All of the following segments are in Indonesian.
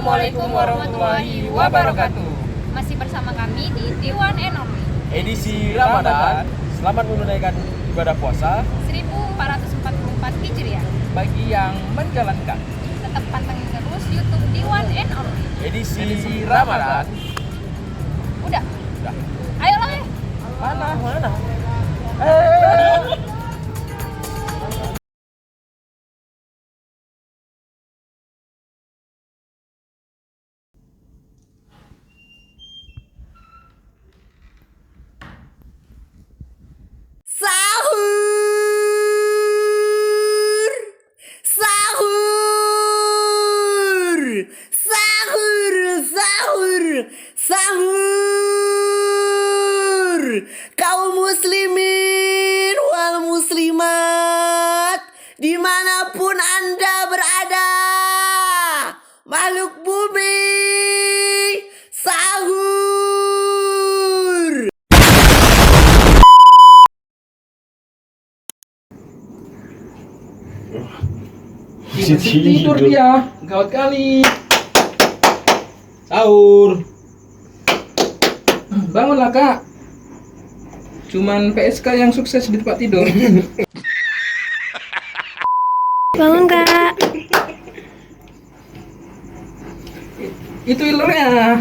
Assalamualaikum warahmatullahi wabarakatuh. Masih bersama kami di Diwan Enomi Edisi Ramadan. Selamat menunaikan ibadah puasa 1444 Hijriah. bagi yang menjalankan. Tetap pantengin terus YouTube Diwan Enomi. Edisi Ramadan. Udah. Udah. Ayo lah. Mana? Sahur, sahur, sahur, sahur, sahur. Kaum muslimin wal muslimat, dimanapun Anda berada, makhluk bumi, sahur. Tidur dia, gawat kali. Sahur. Bangunlah kak. Cuman PSK yang sukses di tempat tidur. Bangun kak. Itu ilernya.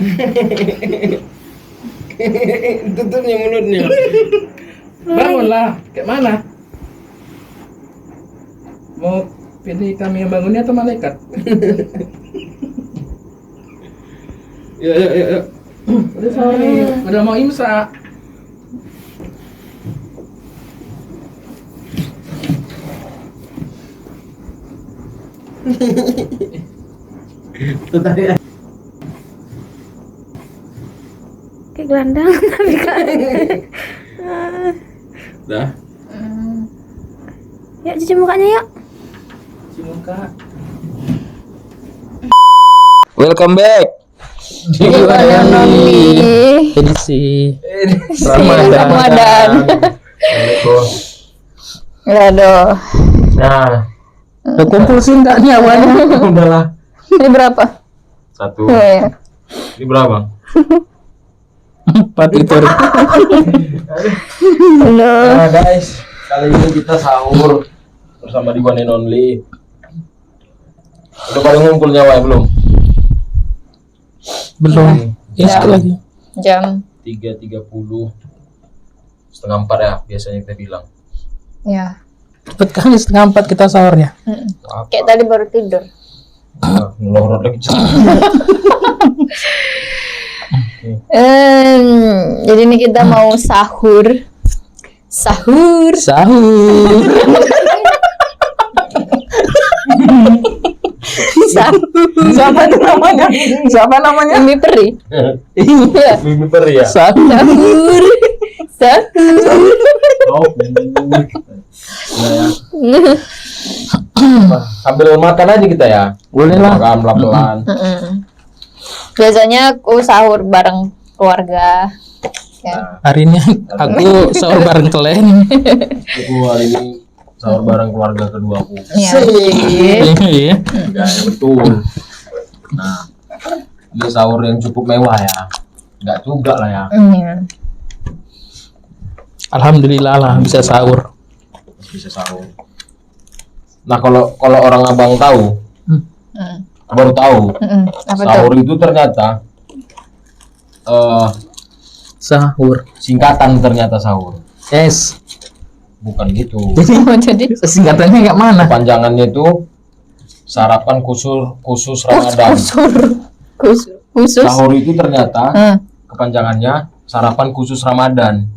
Tutupnya mulutnya. Bangunlah. Kayak mana? Mau pilih kami yang bangunnya atau malaikat? Yuk. Udah sahur nih. Udah mau imsak. Kayak gelandang tapi kak. Udah. Yuk cuci mukanya yuk. Cuci muka. Welcome back. Edisi Ramadan. Aduh. Nah, udah kumpul sih enggak nyawanya? Udahlah. Ini berapa? 1. Iya. Ini berapa? 4 liter. Nah guys, kali ini kita sahur bersama di One and Only. Udah pada ngumpul nyawa ya belum? Belum. Ya. Lagi. Jam 3.30 setengah 4 ya biasanya kita bilang. ya. Cepet kali 3:30 kita sahurnya. Kayak tadi baru tidur. Ngelorot lagi. Jadi ini kita mau sahur. Sahur. Sahur. Siapa itu namanya? Siapa namanya? Mimi Peri. Iya. Mimi peri ya? Sahur. Sahur. Sahur. Oh. Ya. Sambil makan aja kita ya. Boleh lah. Makan pelan-pelan. Biasanya aku sahur bareng keluarga. Ya. Hari ini aku sahur bareng kalian. Aku hari ini sahur bareng keluarga kedua aku. Iya. Iya. Ya, betul. Nah, ini sahur yang cukup mewah ya. Enggak juga lah ya. Iya. Alhamdulillah lah bisa sahur. Bisa sahur. Nah, kalau orang abang tahu, baru tahu, Apa sahur tuh? itu ternyata Sahur. singkatan ternyata sahur. S. Bukan gitu. Jadi Singkatannya kayak mana? Panjangannya itu sarapan khusus Ramadan. khusus. Sahur itu ternyata kepanjangannya sarapan khusus Ramadan.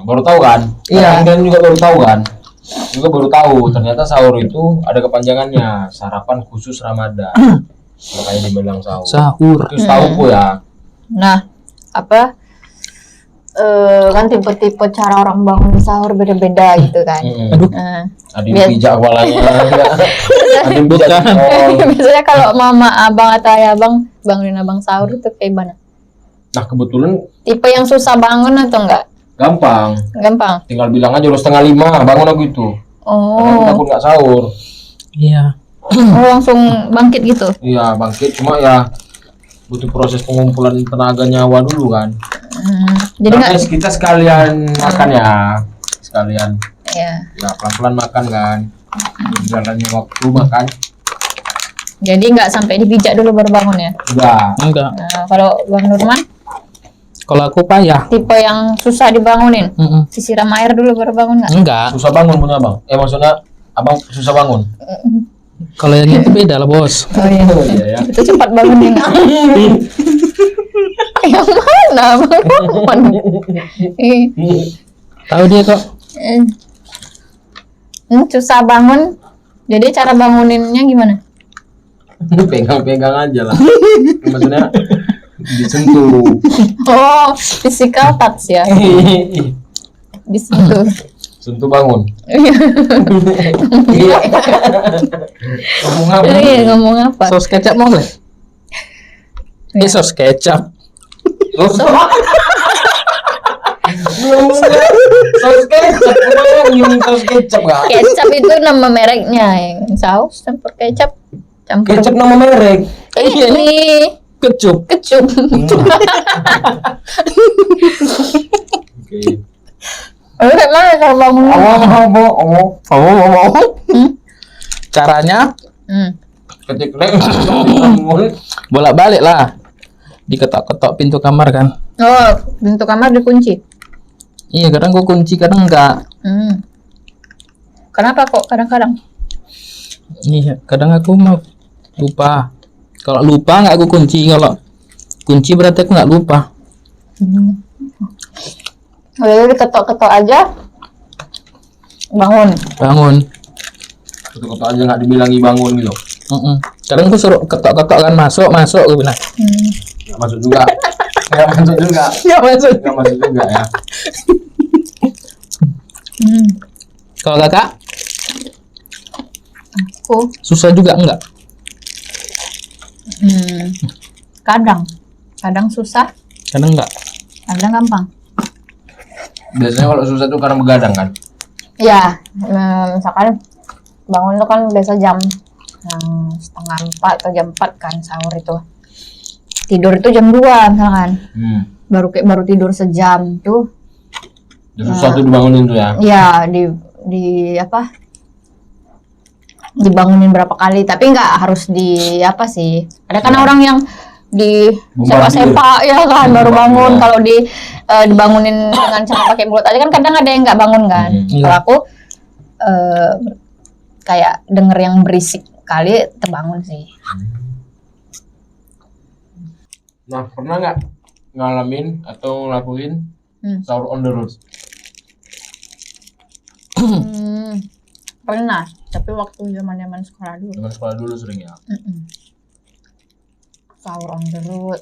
Baru tahu kan? Iya. Kalian juga baru tahu kan? Juga baru tahu ternyata sahur itu ada kepanjangannya sarapan khusus Ramadan. Makanya dibilang sahur. Sahur. Terus tahu ya. Nah, apa? Kan tipe-tipe cara orang bangun sahur beda-beda gitu kan. Aduh. Ada yang pijak kepalanya. Ada yang pijak Bukan. jempol. Biasanya kalau mama, abang atau ayah abang bangunin abang sahur itu kayak gimana? Nah kebetulan Tipe yang susah bangun atau enggak? gampang. Gampang. Tinggal bilang aja lu 4:30 bangun aku itu. Karena aku Oh. takut nggak sahur. Iya. Oh, langsung bangkit gitu. Iya bangkit, cuma ya butuh proses pengumpulan tenaga nyawa dulu kan. Jadi Nah, nggak guys, kita sekalian makan ya, sekalian ya. ya pelan-pelan makan kan. Jalannya waktu makan. Jadi nggak sampai dipijak dulu baru bangun ya. Enggak. Nah, kalau Bang Nurman Kalau aku payah. tipe yang susah dibangunin. Disiram air dulu baru bangun nggak? Enggak. Susah bangun punya abang. Maksudnya abang susah bangun. Kalau yang itu beda lah, Bos. Oh iya. Oh iya ya. Itu cepat bangunnya nggak? Yang mana Bang Nurman? Tahu dia kok. Susah bangun. Jadi cara banguninnya gimana? Pegang-pegang aja lah. Maksudnya disentuh. Oh, physical touch ya. Disentuh. Sentuh bangun. Iya. Ngomong apa? Iya, ngomong apa? Saus kecap mau nggak? Saus kecap. Saus kecap, ngomong saus kecap gak? Kecap itu nama mereknya, yang saus campur kecap. Campur Kecap nama merek. ini Kecup. kecup. Oke. Kayak mana cara bangunnya? Caranya Ketik bangun. bolak-balik lah. Diketok-ketok pintu kamar kan. Oh, pintu kamar dikunci. Iya, kadang gua kunci, kadang enggak. Kenapa kok kadang-kadang? Iya, kadang aku mau lupa. Kalau lupa nggak aku kunci. Kalau kunci berarti aku nggak lupa. Oh, jadi diketok-ketok aja bangun. Ketuk-ketuk aja nggak dibilangi bangun gitu. Kadang aku suruh ketok-ketok kan, masuk aku bilang. Nggak masuk juga. Nggak masuk juga. Ya masuk. Nggak masuk juga ya. Kalau kakak Aku susah juga enggak? kadang susah, Kadang enggak. kadang gampang. Biasanya kalau susah tuh karena begadang kan. Ya, misalkan bangun itu kan biasa jam yang setengah 4 atau jam 4 kan sahur itu. Tidur itu jam 2 misalkan. Baru tidur sejam tuh. Jadi susah tuh dibangunin tuh ya. Ya, di apa? Dibangunin berapa kali, tapi nggak harus di apa sih. Ada kan orang yang di sepak-sepak ya kan baru bangun. Ya. Kalau dibangunin dengan cara pakai mulut aja kan kadang ada yang nggak bangun kan. Kalau aku kayak denger yang berisik kali terbangun sih. Nah, pernah nggak ngalamin atau ngelakuin sahur on the road? Pernah, tapi waktu zaman sekolah dulu. Dengan sekolah dulu sering ya. Sahur on the road,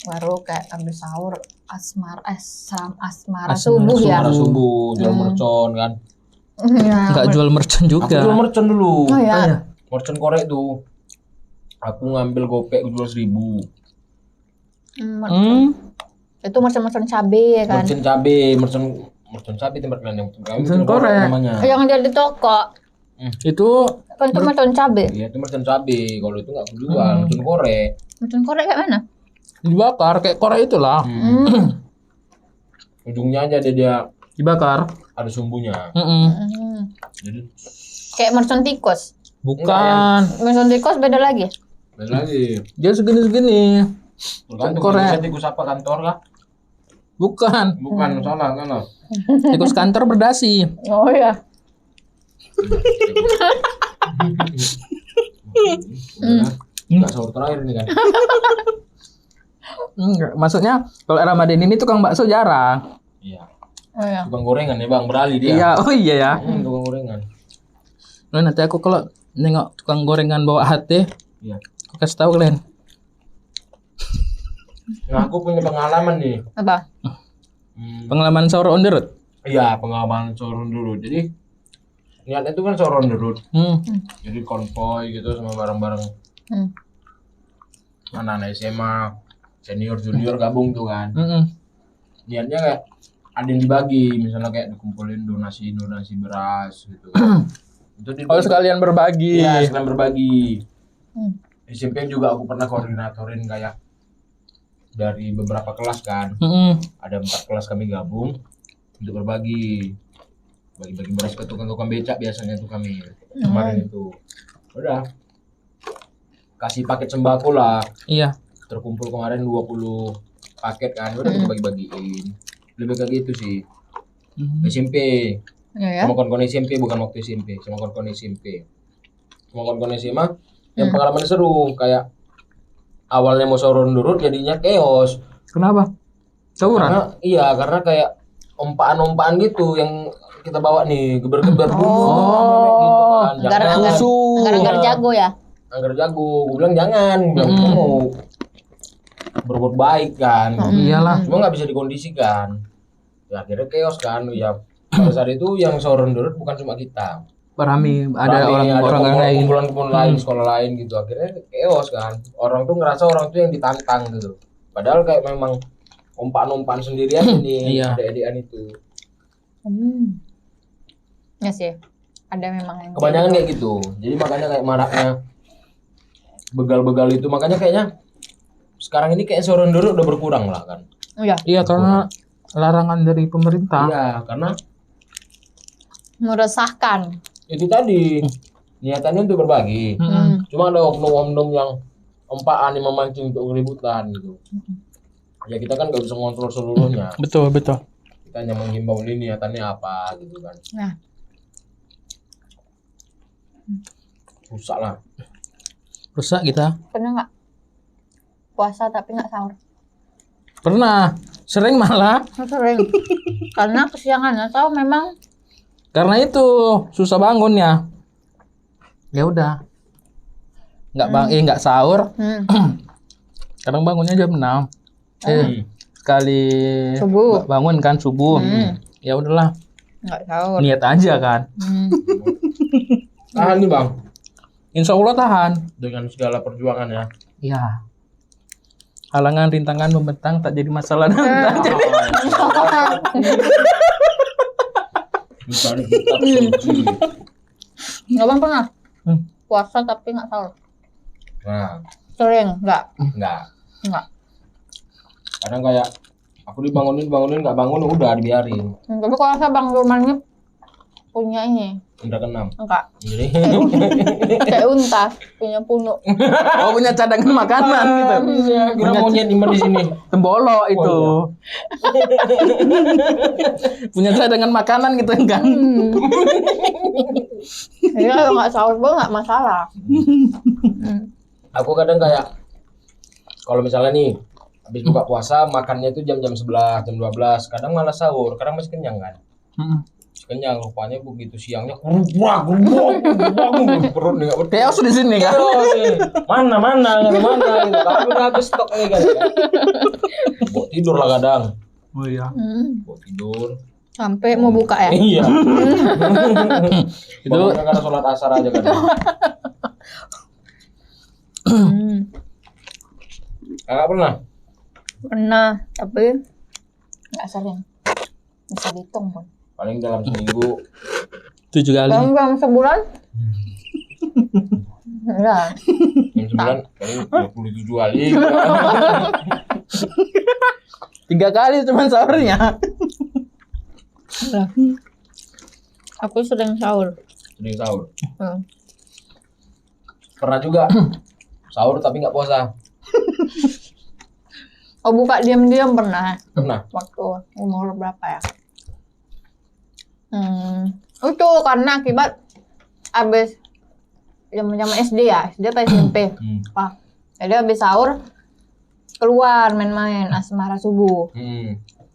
baru kayak ambil sahur asmara subuh ya. Asmara subuh, jual mercon kan. Enggak jual mercon Aku juga. jual mercon dulu. Oh ya. Mercon korek tuh. Aku ngambil gopek jual 1.000. Itu macam-macam cabe ya kan. Mercon cabe, mercon cabe tempat kalian yang Mercon korek namanya. Yang dia di toko Itu kan itu mercon cabe. Iya, itu mercon cabe. Kalau itu nggak aku jual, mercon korek. Mercon korek kayak mana? dibakar kayak korek itulah. Ujungnya aja dia Dibakar. ada sumbunya. Jadi Kayak mercon tikus. Bukan. Mercon tikus beda lagi. beda lagi. Dia segini-segini. Tergantung Korek. tikus apa kantor kah? Bukan. Bukan, salah kan? Tikus kantor berdasi. Oh ya. Nggak sahur terakhir ini kan? Enggak, maksudnya kalau Ramadan ini tukang bakso jarang. Iya. Oh ya. Tukang gorengan ya bang, beralih dia. Iya, oh iya ya. Tukang gorengan. Nah, nanti aku kalau nengok tukang gorengan bawa hati, Iya. aku kasih tahu kalian. Nah, aku punya pengalaman nih. Apa? Pengalaman sahur on the road. Iya, pengalaman sahur dulu. Jadi niatnya itu kan sahur on the road. Jadi konvoy gitu sama bareng-bareng anak-anak SMA, senior junior gabung tuh kan. Niatnya kayak ada yang dibagi, misalnya kayak dikumpulin donasi beras gitu kan. Itu di Oh, sekalian berbagi. Iya, sekalian berbagi. Hmm. SMP juga aku pernah koordinatorin kayak dari beberapa kelas kan. Ada 4 kelas kami gabung untuk berbagi. Bagi-bagi beras ke tukang-tukang becak biasanya tuh kami. Kemarin itu. Udah. Kasih paket sembako lah. Iya. Terkumpul kemarin 20 paket kan. Udah kita bagi-bagiin. Lebih kayak gitu sih. SMP. Iya ya. Sama kawan-kawan SMP, bukan waktu SMP, sama kawan-kawan SMP. Sama kawan-kawan SMA yang pengalaman seru, kayak awalnya mau sorun durut jadinya chaos. Kenapa? Tawuran? Karena kayak ompaan-ompaan gitu yang kita bawa nih, geber-geber dulu. Gitu kan. Anggar jago ya. Anggar jago, gue bilang jangan, gue bilang kita mau berbuat baik kan. Iyalah. Cuma nggak bisa dikondisikan. Ya akhirnya chaos kan, ya. Pada saat itu yang sorun durut bukan cuma kita. Rame, ada orang lain. Kumpulan lain, sekolah lain gitu. Akhirnya chaos kan. Orang tuh ngerasa orang tuh yang ditantang gitu. Padahal kayak memang ompaan-ompaan sendirian ini, Iya. adik-adikan itu. Ya sih. Ada memang yang Kebanyakan kayak gitu. Jadi makanya kayak maraknya begal-begal itu. Makanya kayaknya sekarang ini kayak sorun durut udah berkurang lah kan. Iya. Iya, karena larangan dari pemerintah. Iya, karena Meresahkan. itu tadi niatannya untuk berbagi. Cuma ada oknum-oknum yang ompaan yang memancing untuk keributan gitu. Ya kita kan nggak bisa ngontrol seluruhnya. Betul. Kita hanya menghimbau ini niatannya apa gitu kan. Nah, Rusak lah. Rusak kita. pernah nggak puasa tapi nggak sahur? Pernah. Sering malah. Sering. Karena kesiangan atau memang Karena itu susah bangun ya. Ya udah. Nggak sahur. Kadang bangunnya jam 6. Sekali Subuh. bangun kan subuh. Ya udahlah, nggak sahur. niat aja kan. Tahan nih bang, Insya Allah tahan. dengan segala perjuangan ya. Iya. Halangan rintangan membentang tak jadi masalah. Tak jadi. Nggak bang pernah Hmm. puasa tapi nggak sahur. Nah, Sering nggak? enggak. Kadang kayak aku dibangunin nggak bangun udah dibiarin. Tapi kalau saya bang rumahnya punya ini Udah keenam. enggak Jadi kayak unta punya punuk. Oh, punya cadangan makanan gitu. kita mau nyimpen di sini. Tembolo itu. Punya cadangan makanan gitu kan. Jadi kalau nggak sahur pun nggak masalah. Aku kadang kayak kalau misalnya nih habis buka puasa makannya itu jam 11, jam 12. Kadang malah sahur, kadang masih kenyang kan. Kenyang rupanya begitu siangnya gerubak perut nih nggak Chaos di sini kan. mana gitu. Tapi udah habis stok nih kan. Bawa tidur lah kadang. Oh iya. Bawa tidur. Sampai mau buka ya. Iya. Itu Bangunnya karena sholat asar aja kan. Kakak pernah? Pernah tapi nggak sering. Bisa dihitung pun. Paling dalam seminggu 7 kali. Dalam sebulan? Enggak. yang 9 paling 27 kali. 3 kali cuma sahurnya. Aku sering sahur. Sering sahur. Pernah juga sahur tapi nggak puasa. Oh buka diam-diam pernah. Pernah. Waktu umur berapa ya? Itu karena akibat abis zaman SD ya, SD atau SMP. Pak. Jadi abis sahur keluar main-main asmara subuh.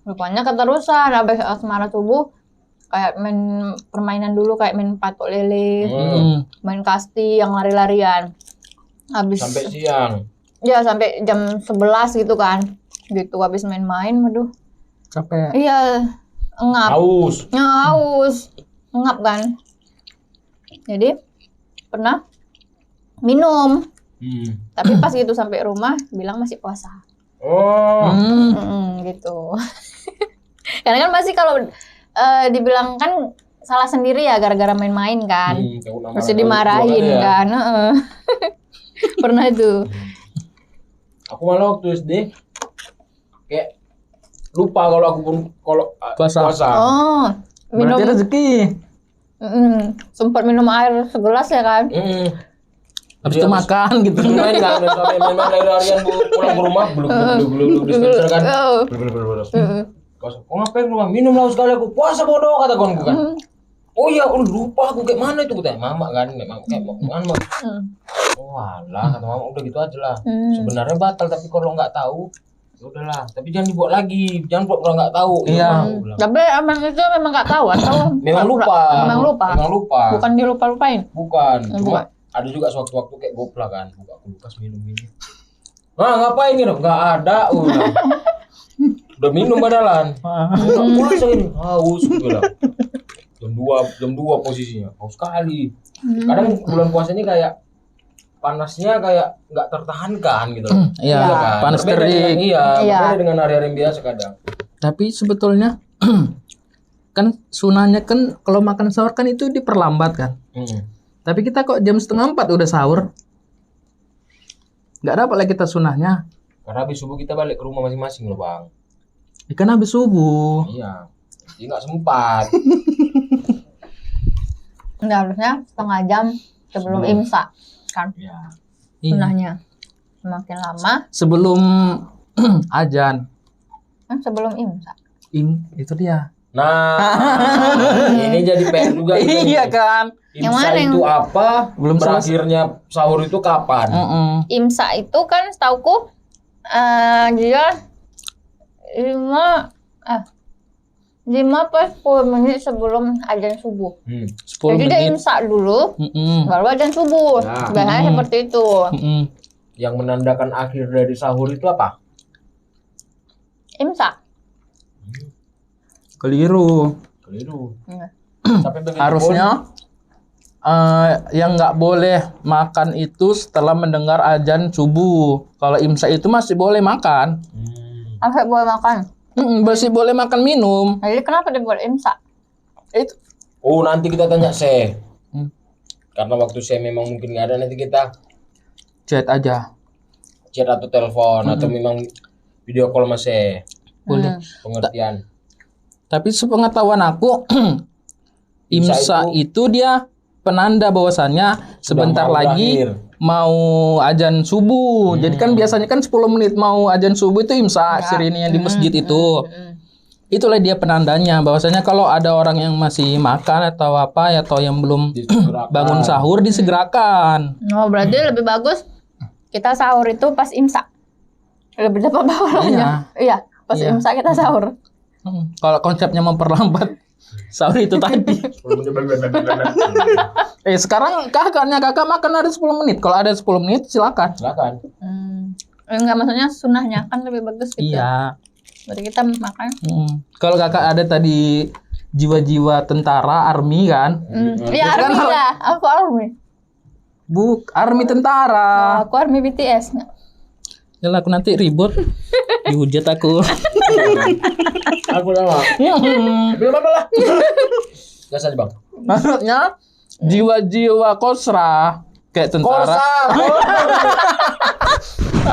Rupanya keterusan abis asmara subuh kayak main permainan dulu kayak main patok lele, main kasti yang lari-larian. Habis Sampai siang. ya sampai jam 11 gitu kan. Gitu habis main-main, waduh. Capek. Iya, ngap. Haus. Haus. Ngap kan. Jadi pernah minum. Tapi pas gitu sampai rumah bilang masih puasa. Oh. Gitu. Karena kan masih kalau dibilang kan salah sendiri ya gara-gara main-main kan. Mesti dimarahin kan. Heeh. Pernah itu. Aku malah waktu SD kayak lupa kalau aku pun puasa. Oh, minum Berarti rezeki. sempat minum air segelas ya kan? Habis itu makan gitu. Main kan, sampai main lari-larian pulang ke rumah, belum dispenser kan. Kok ngapain rumah? Minum lah sekali aku. Puasa bodoh kata kawanku kan. Oh iya, aku lupa aku kayak mana itu katanya. Mama kan, kayak mama. Oh alah, kata mama udah gitu aja lah. Sebenarnya batal tapi kalau nggak tahu ya udahlah. Tapi jangan dibuat lagi, jangan buat kalau nggak tahu. Iya. Tapi emang itu memang nggak tahu atau Memang lupa. Memang lupa. Bukan dilupa-lupain. Bukan. Cuma ada juga sewaktu-waktu kayak goplak kan, buka kulkas minum. Nah, ngapain gitu? Enggak ada, udah minum badalan. Pulas lagi, haus gitu lah. Jam 2 posisinya. Haus sekali. Kadang bulan puasa ini kayak panasnya kayak enggak tertahankan gitu loh. Iya, kan? panas Berbeda terik. Berbeda dengan hari-hari yang biasa kadang. Tapi sebetulnya kan sunahnya kan kalau makan sahur kan itu diperlambat kan. Tapi kita kok jam 3:30 udah sahur. Nggak dapat lah kita sunahnya. Karena habis subuh kita balik ke rumah masing-masing loh bang. Ikan habis subuh. Iya. Jadi nggak sempat. Enggak, harusnya setengah jam sebelum imsak kan Iya. sunahnya. Semakin lama Sebelum azan. sebelum imsak. Itu dia. Nah, ini jadi PR juga. Iya kan. Yang Imsak mana itu apa? Belum Berakhirnya sahur itu kapan? Imsak itu kan setauku dia 5 pas 10 menit sebelum azan subuh. 10 Jadi dia menit. imsak dulu, baru azan subuh. Nah. Biasanya seperti itu. Yang menandakan akhir dari sahur itu apa? Imsak. Keliru. Sampai begitu Harusnya yang nggak boleh makan itu setelah mendengar azan subuh. Kalau imsak itu masih boleh makan. Sampai boleh makan. Masih boleh makan minum. Jadi kenapa dia buat imsak? Itu. Oh, nanti kita tanya Syekh. Karena waktu Syekh memang mungkin nggak ada, nanti kita Chat aja. chat atau telepon atau memang video call sama Syekh. Boleh. Pengertian. Tapi sepengetahuan aku imsak itu dia penanda bahwasannya sebentar mau lagi berakhir. mau azan subuh. Jadi kan biasanya kan 10 menit mau azan subuh itu imsak sirine yang di masjid itu. Itulah dia penandanya bahwasanya kalau ada orang yang masih makan atau apa atau yang belum Disegerakan. bangun sahur disegerakan. Oh, berarti lebih bagus kita sahur itu pas imsak. Lebih dapat pahalanya. Iya, pas Iya. imsak kita sahur. Kalau konsepnya memperlambat sahur itu tadi. Sekarang kakak makan ada 10 menit. Kalau ada 10 menit silakan. Silakan. Enggak, maksudnya sunahnya kan lebih bagus gitu. Iya. Berarti kita makan. Kalau kakak ada tadi jiwa-jiwa tentara army kan? Iya, army lah. Aku army. Army tentara. Aku army BTS. Yalah aku nanti ribut. Dihujat aku. Aku sama. Belum apa lah. Gas aja bang. Maksudnya jiwa-jiwa kosra kayak tentara.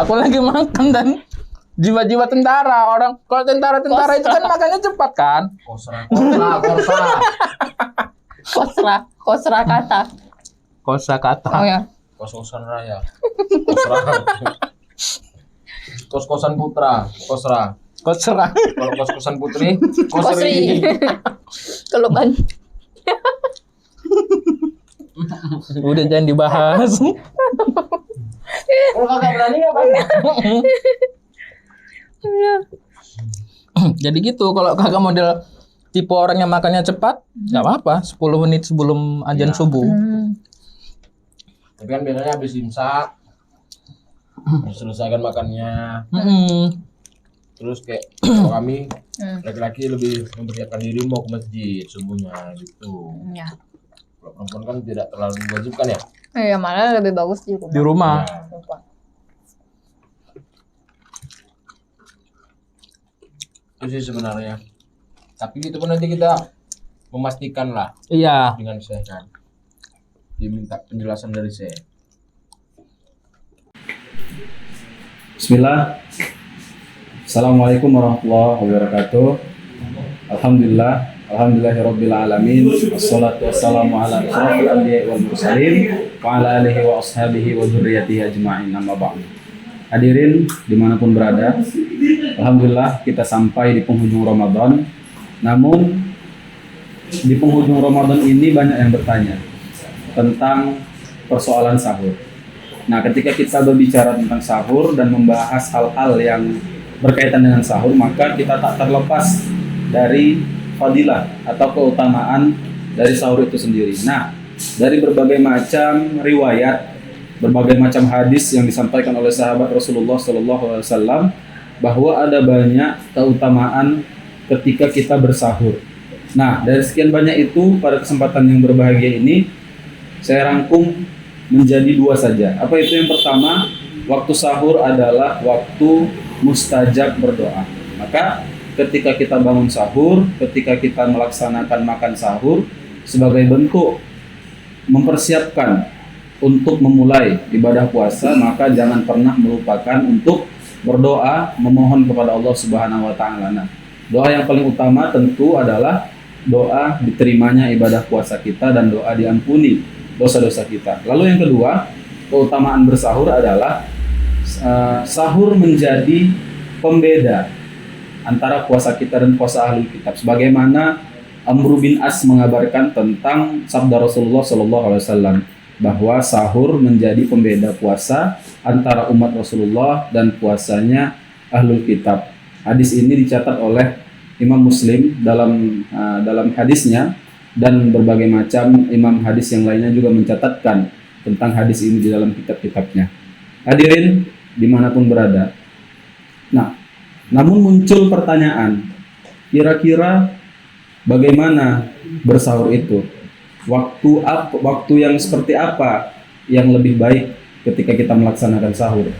Aku lagi makan dan jiwa-jiwa tentara orang. Kalau tentara itu kan makannya cepat kan? Kosra kata. Kosa kata. Oh ya. Kos-kosan raya. Kos-kosan putra. Kosra. Kosra. Kalau kos-kosan putri, Kosri. kosri. Keluban. Udah jangan dibahas. Kalau kakak berani apa? Jadi gitu kalau kakak model tipe orang yang makannya cepat, nggak apa-apa. 10 menit sebelum azan subuh. Tapi kan biasanya habis imsak, selesaikan makannya. Terus kayak kalau kami laki-laki lebih mempersiapkan diri mau ke masjid subuhnya gitu. Ya. Kalau perempuan kan tidak terlalu diwajibkan ya. Iya, malah lebih bagus di rumah. Di rumah. Itu sih sebenarnya. Tapi itu pun nanti kita memastikan lah Iya. dengan saya kan. Diminta penjelasan dari saya. Bismillah. Assalamualaikum warahmatullahi wabarakatuh. Alhamdulillahirabbil alamin. Wassalatu wassalamu ala asyrofil anbiya'i wal mursalin wa ala alihi wa ashabihi wa dzurriyyatihi ajma'in. Amma ba'd. Hadirin dimanapun berada, alhamdulillah kita sampai di penghujung Ramadan. Namun di penghujung Ramadan ini banyak yang bertanya tentang persoalan sahur. Nah, ketika kita berbicara tentang sahur dan membahas hal-hal yang berkaitan dengan sahur, maka kita tak terlepas dari fadilah atau keutamaan dari sahur itu sendiri. Nah, dari berbagai macam riwayat, berbagai macam hadis yang disampaikan oleh sahabat Rasulullah SAW, bahwa ada banyak keutamaan ketika kita bersahur. Nah, dari sekian banyak itu, pada kesempatan yang berbahagia ini, saya rangkum menjadi 2 saja. Apa itu? Yang pertama, waktu sahur adalah waktu mustajab berdoa. Maka ketika kita bangun sahur, ketika kita melaksanakan makan sahur sebagai bentuk mempersiapkan untuk memulai ibadah puasa, maka jangan pernah melupakan untuk berdoa, memohon kepada Allah Subhanahu wa taala. Nah, doa yang paling utama tentu adalah doa diterimanya ibadah puasa kita dan doa diampuni dosa-dosa kita. Lalu yang kedua, keutamaan bersahur adalah sahur menjadi pembeda antara puasa kita dan puasa ahli kitab. Sebagaimana Amr bin As mengabarkan tentang sabda Rasulullah SAW, bahwa sahur menjadi pembeda puasa antara umat Rasulullah dan puasanya ahlul kitab. Hadis ini dicatat oleh Imam Muslim dalam hadisnya, dan berbagai macam imam hadis yang lainnya juga mencatatkan tentang hadis ini di dalam kitab-kitabnya. Hadirin dimanapun berada. Nah, namun muncul pertanyaan, kira-kira bagaimana bersahur itu? Waktu yang seperti apa yang lebih baik ketika kita melaksanakan sahur?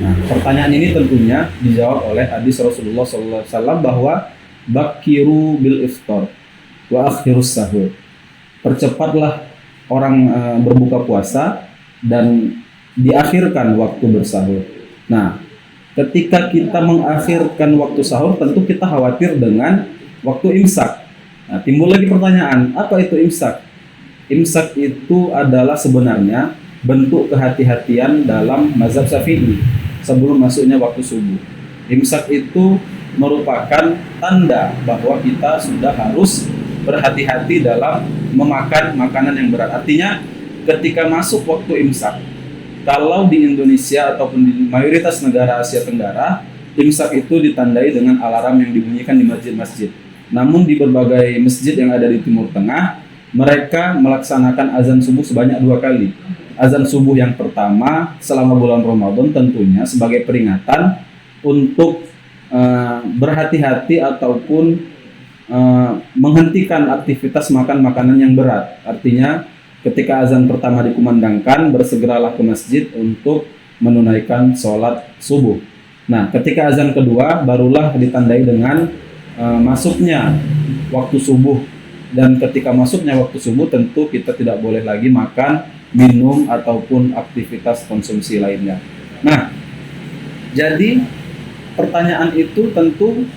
Nah, pertanyaan ini tentunya dijawab oleh hadis Rasulullah SAW bahwa bakiru bil iftar wa akhirus sahur. Percepatlah orang berbuka puasa dan diakhirkan waktu bersahur. Nah, ketika kita mengakhirkan waktu sahur, tentu kita khawatir dengan waktu imsak. Nah, timbul lagi pertanyaan, apa itu imsak? Imsak itu adalah sebenarnya bentuk kehati-hatian dalam mazhab Syafi'i sebelum masuknya waktu subuh. Imsak itu merupakan tanda bahwa kita sudah harus berhati-hati dalam memakan makanan yang berat. Artinya, ketika masuk waktu imsak, kalau di Indonesia ataupun di mayoritas negara Asia Tenggara, imsak itu ditandai dengan alarm yang dibunyikan di masjid-masjid. Namun di berbagai masjid yang ada di Timur Tengah, mereka melaksanakan azan subuh sebanyak 2 kali. Azan subuh yang pertama selama bulan Ramadan tentunya sebagai peringatan untuk berhati-hati ataupun menghentikan aktivitas makan makanan yang berat. Artinya, ketika azan pertama dikumandangkan, bersegeralah ke masjid untuk menunaikan sholat subuh. Nah, ketika azan kedua, barulah ditandai dengan masuknya waktu subuh. Dan ketika masuknya waktu subuh, tentu kita tidak boleh lagi makan, minum, ataupun aktivitas konsumsi lainnya. Nah, jadi pertanyaan itu tentu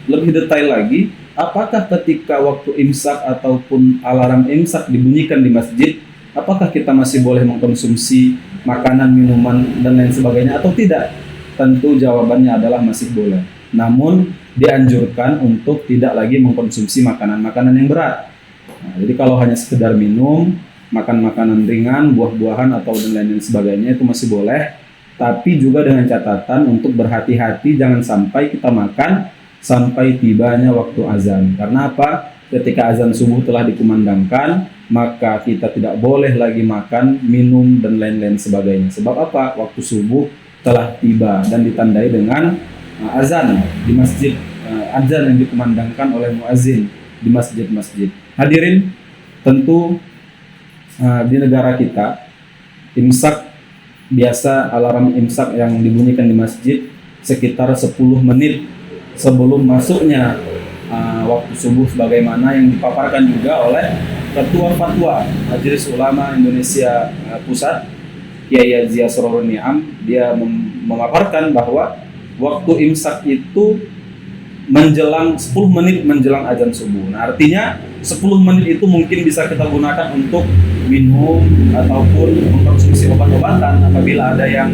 lebih detail lagi. Apakah ketika waktu imsak ataupun alarm imsak dibunyikan di masjid, apakah kita masih boleh mengkonsumsi makanan, minuman, dan lain sebagainya atau tidak? Tentu jawabannya adalah masih boleh. Namun dianjurkan untuk tidak lagi mengkonsumsi makanan-makanan yang berat. Nah, jadi kalau hanya sekedar minum, makan makanan ringan, buah-buahan atau dan lain sebagainya itu masih boleh. Tapi juga dengan catatan untuk berhati-hati jangan sampai kita makan sampai tibanya waktu azan. Karena apa? Ketika azan subuh telah dikumandangkan, maka kita tidak boleh lagi makan, minum, dan lain-lain sebagainya. Sebab apa? Waktu subuh telah tiba dan ditandai dengan azan di masjid, azan yang dikumandangkan oleh muazin di masjid-masjid. Hadirin, tentu di negara kita, imsak biasa alarm imsak yang dibunyikan di masjid sekitar 10 menit sebelum masuknya waktu subuh sebagaimana yang dipaparkan juga oleh Ketua Fatwa Majelis Ulama Indonesia Pusat, Kiai Haji Asrorun Niam. Dia memaparkan bahwa waktu imsak itu menjelang 10 menit menjelang azan subuh. Nah, artinya 10 menit itu mungkin bisa kita gunakan untuk minum ataupun mengkonsumsi obat-obatan apabila ada yang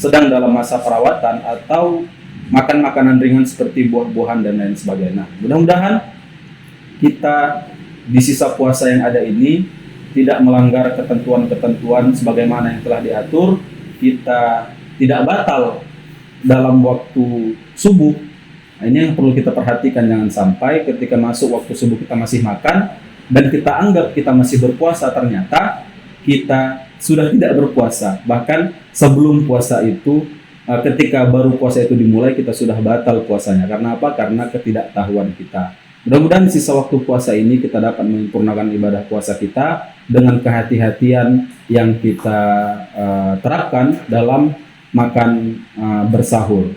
sedang dalam masa perawatan atau makan makanan ringan seperti buah-buahan dan lain sebagainya. Nah, mudah-mudahan kita di sisa puasa yang ada ini tidak melanggar ketentuan-ketentuan sebagaimana yang telah diatur. Kita tidak batal dalam waktu subuh. Nah, ini yang perlu kita perhatikan, jangan sampai ketika masuk waktu subuh kita masih makan dan kita anggap kita masih berpuasa, ternyata kita sudah tidak berpuasa. Bahkan sebelum puasa itu, ketika baru puasa itu dimulai, kita sudah batal puasanya. Karena apa? Karena ketidaktahuan kita. Mudah-mudahan sisa waktu puasa ini kita dapat menyempurnakan ibadah puasa kita dengan kehati-hatian yang kita terapkan dalam makan bersahur.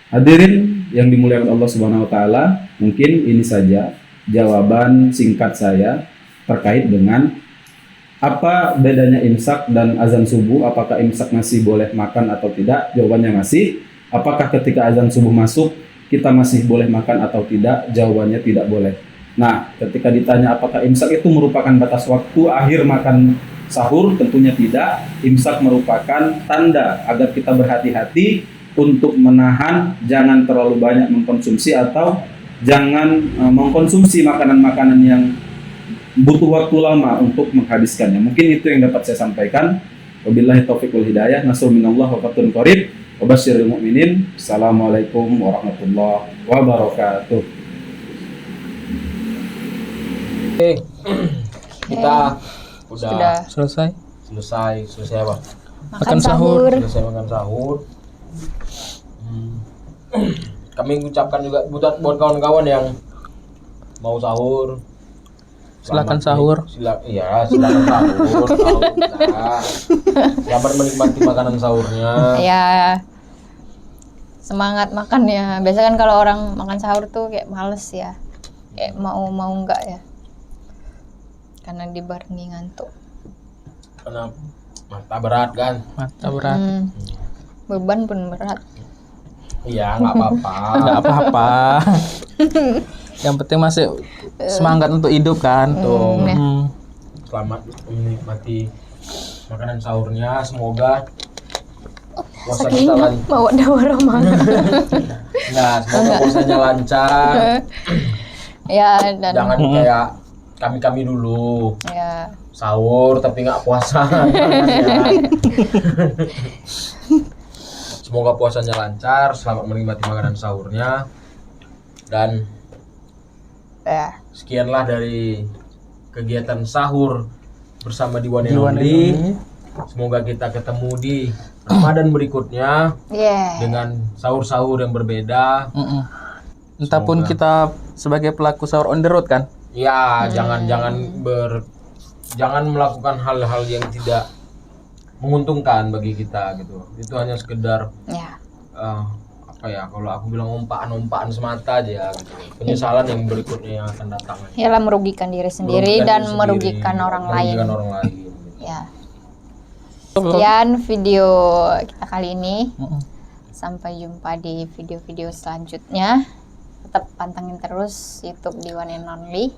Hadirin yang dimuliakan Allah Subhanahu wa taala, mungkin ini saja jawaban singkat saya terkait dengan apa bedanya imsak dan azan subuh. Apakah imsak masih boleh makan atau tidak? Jawabannya masih. Apakah ketika azan subuh masuk kita masih boleh makan atau tidak? Jawabannya tidak boleh. Nah, ketika ditanya apakah imsak itu merupakan batas waktu akhir makan sahur, tentunya tidak. Imsak merupakan tanda agar kita berhati-hati untuk menahan, jangan terlalu banyak mengkonsumsi atau jangan mengkonsumsi makanan-makanan yang butuh waktu lama untuk menghabiskannya. Mungkin itu yang dapat saya sampaikan. Wabillahi taufiq wal hidayah. Nasrun minallah wa fathun qarib. Wabasyiril mu'minin. Assalamualaikum warahmatullahi wabarakatuh. Oke, kita udah Selesai. selesai apa? Makan sahur. Selesai makan sahur. Kami ucapkan juga buat kawan-kawan yang mau sahur, Silakan selamat sahur. Silakan sahur. Selamat menikmati makanan sahurnya. Ya, semangat makan ya. Biasa kan kalau orang makan sahur tuh kayak males ya, kayak mau enggak ya, karena dibarengi ngantuk. Karena mata berat kan. Mata berat. Beban pun berat. Iya, nggak apa-apa. Enggak apa-apa. Yang penting masih semangat untuk hidup kan. Tuh. Ya. Selamat menikmati makanan sahurnya. Semoga puasa kita lancar. Bawa dawarama. Nah, semoga puasanya lancar. Ya, dan Jangan kayak kami dulu ya. sahur tapi nggak puasa. Semoga puasanya lancar, selamat menikmati makanan sahurnya. Dan Ya. sekianlah dari kegiatan sahur bersama di One and Only. Semoga kita ketemu di Ramadan berikutnya Yeah. dengan sahur-sahur yang berbeda. Entahpun Semoga. kita sebagai pelaku sahur on the road kan. Ya, jangan melakukan hal-hal yang tidak menguntungkan bagi kita gitu. Itu hanya sekedar Ya. kalau aku bilang ompaan semata aja gitu. Penyesalan yang berikutnya yang akan datang. Ialah merugikan diri sendiri dan merugikan orang lain. Merugikan orang lain. Ya. Sekian video kita kali ini. Sampai jumpa di video-video selanjutnya. Tetap pantengin terus YouTube di One and Only.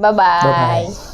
Bye-bye.